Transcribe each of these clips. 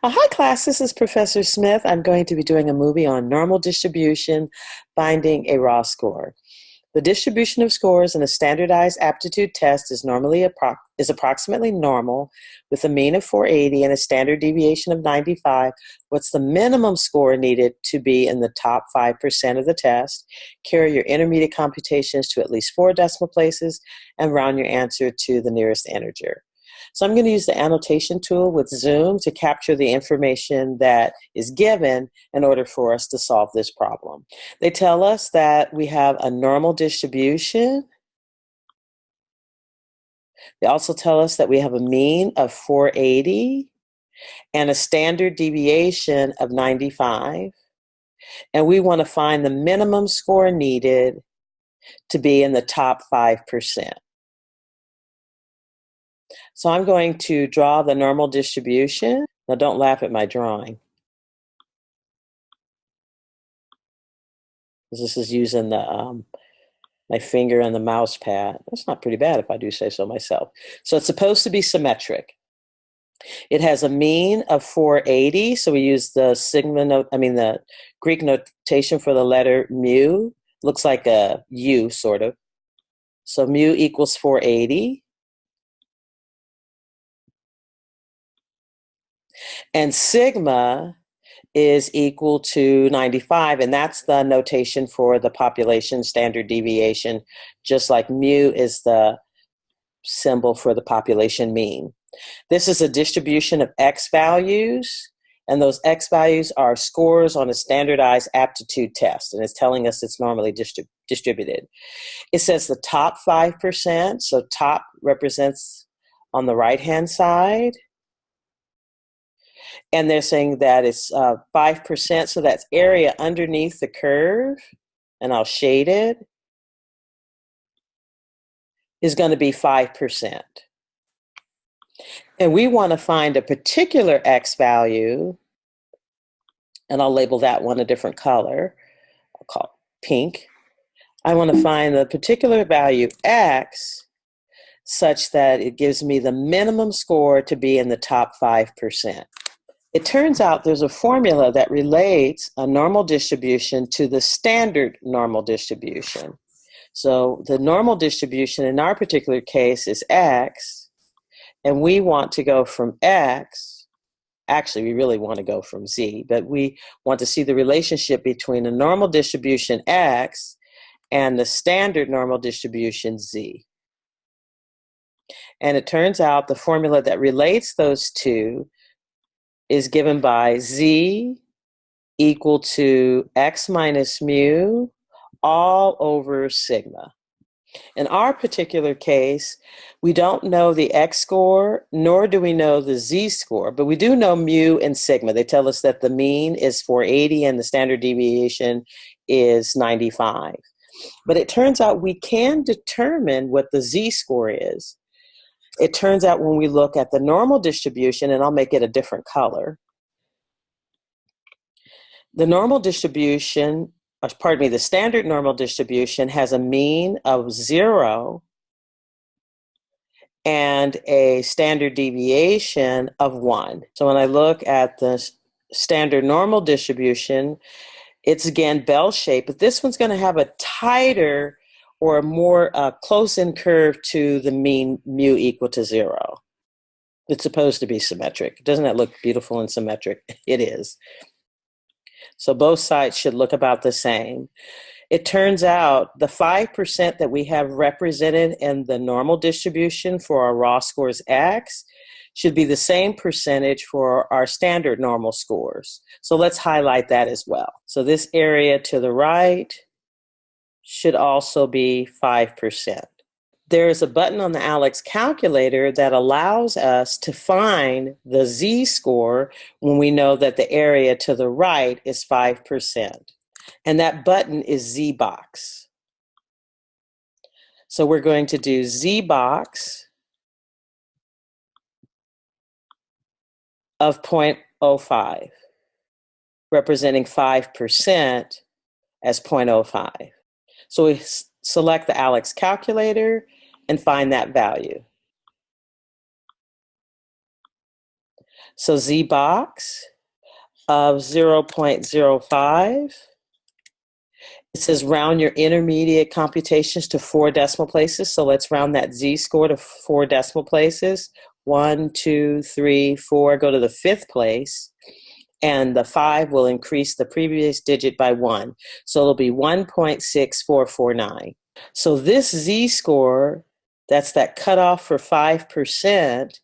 Hi, class. This is Professor Smith. I'm going to be doing a movie on normal distribution, finding a raw score. The distribution of scores in a standardized aptitude test is approximately normal, with a mean of 480 and a standard deviation of 95. What's the minimum score needed to be in the top 5% of the test? Carry your intermediate computations to at least 4 decimal places and round your answer to the nearest integer. So I'm going to use the annotation tool with Zoom to capture the information that is given in order for us to solve this problem. They tell us that we have a normal distribution. They also tell us that we have a mean of 480 and a standard deviation of 95. And we want to find the minimum score needed to be in the top 5%. So I'm going to draw the normal distribution. Now don't laugh at my drawing. This is using the my finger and the mouse pad. That's not pretty bad if I do say so myself. So it's supposed to be symmetric. It has a mean of 480, so we use the the Greek notation for the letter mu. Looks like a U, sort of. So mu equals 480. And sigma is equal to 95, and that's the notation for the population standard deviation, just like mu is the symbol for the population mean. This is a distribution of X values, and those X values are scores on a standardized aptitude test, and it's telling us it's normally distributed. It says the top 5%, so top represents on the right-hand side, and they're saying that it's 5%, so that's area underneath the curve, and I'll shade it, is going to be 5%. And we want to find a particular X value, and I'll label that one a different color. I'll call it pink. I want to find the particular value X such that it gives me the minimum score to be in the top 5%. It turns out there's a formula that relates a normal distribution to the standard normal distribution. So the normal distribution in our particular case is X, and we want to go from X, actually we really want to go from Z, but we want to see the relationship between the normal distribution X and the standard normal distribution Z. And it turns out the formula that relates those two is given by Z equal to X minus mu all over sigma. In our particular case, we don't know the X score, nor do we know the Z score, but we do know mu and sigma. They tell us that the mean is 480 and the standard deviation is 95. But it turns out we can determine what the Z score is. It turns out when we look at the normal distribution, and I'll make it a different color, the standard normal distribution has a mean of 0 and a standard deviation of 1. So when I look at the standard normal distribution, it's again bell-shaped, but this one's going to have a tighter or a more close-in curve to the mean mu equal to 0. It's supposed to be symmetric. Doesn't that look beautiful and symmetric? It is. So both sides should look about the same. It turns out the 5% that we have represented in the normal distribution for our raw scores X should be the same percentage for our standard normal scores. So let's highlight that as well. So this area to the right should also be 5%. There is a button on the ALEKS calculator that allows us to find the Z score when we know that the area to the right is 5%. And that button is ZBox. So we're going to do ZBox of 0.05, representing 5% as 0.05. So we select the ALEKS calculator and find that value. So Z box of 0.05. It says round your intermediate computations to 4 decimal places. So let's round that Z-score to 4 decimal places. 1, 2, 3, 4. Go to the 5th place. And the 5 will increase the previous digit by 1. So it'll be 1.6449. So this Z-score, that's that cutoff for 5%,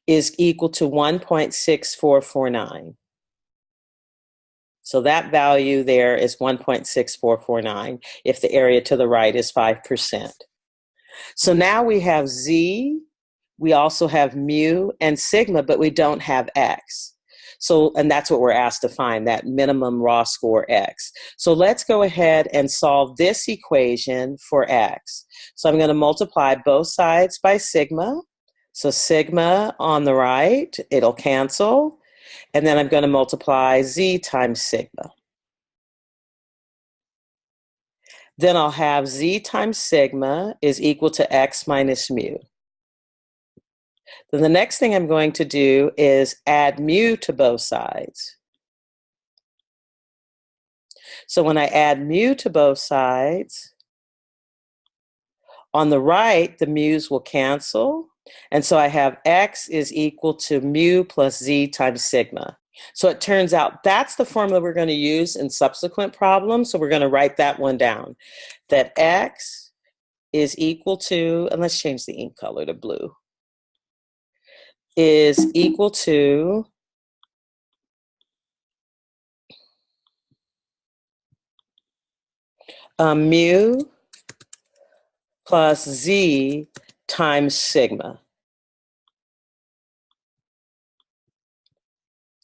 is equal to 1.6449. So that value there is 1.6449 if the area to the right is 5%. So now we have Z, we also have mu and sigma, but we don't have X. So, and that's what we're asked to find, that minimum raw score X. So let's go ahead and solve this equation for X. So I'm going to multiply both sides by sigma. So sigma on the right, it'll cancel. And then I'm going to multiply Z times sigma. Then I'll have Z times sigma is equal to X minus mu. Then the next thing I'm going to do is add mu to both sides. So when I add mu to both sides, on the right, the mu's will cancel. And so I have X is equal to mu plus Z times sigma. So it turns out that's the formula we're going to use in subsequent problems. So we're going to write that one down, that X is equal to, and let's change the ink color to blue, is equal to mu plus Z times sigma.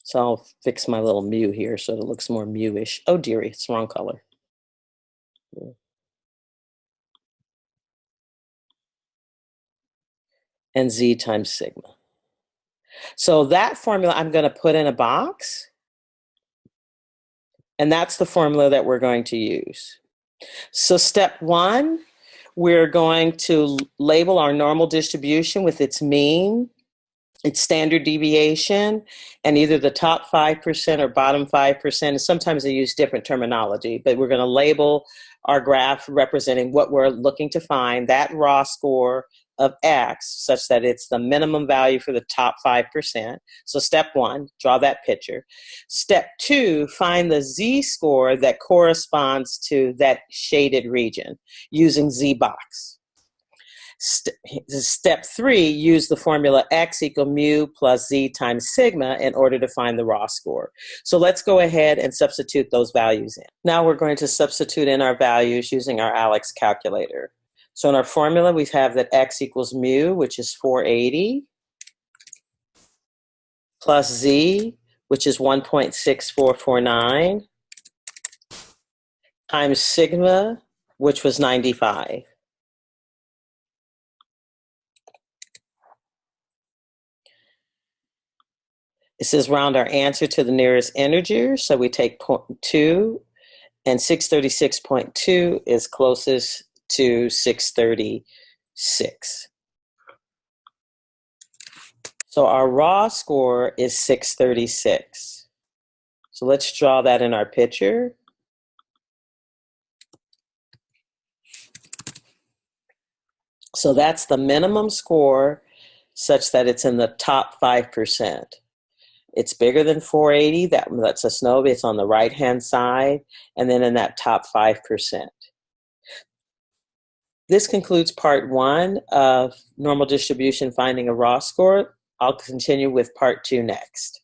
So I'll fix my little mu here so it looks more mu-ish. Oh dearie, it's the wrong color. And Z times sigma. So that formula I'm going to put in a box. And that's the formula that we're going to use. So step 1, we're going to label our normal distribution with its mean, its standard deviation, and either the top 5% or bottom 5%. And sometimes they use different terminology, but we're going to label our graph representing what we're looking to find, that raw score of X, such that it's the minimum value for the top 5%. So step 1, draw that picture. Step 2, find the Z-score that corresponds to that shaded region using Z-box. Step 3, use the formula X equal mu plus Z times sigma in order to find the raw score. So let's go ahead and substitute those values in. Now we're going to substitute in our values using our ALEKS calculator. So in our formula, we have that X equals mu, which is 480, plus Z, which is 1.6449, times sigma, which was 95. It says round our answer to the nearest integer, so we take 0.2, and 636.2 is closest to 636. So our raw score is 636. So let's draw that in our picture. So that's the minimum score such that it's in the top 5%. It's bigger than 480, that lets us know it's on the right-hand side, and then in that top 5%. This concludes part 1 of normal distribution finding a raw score. I'll continue with part 2 next.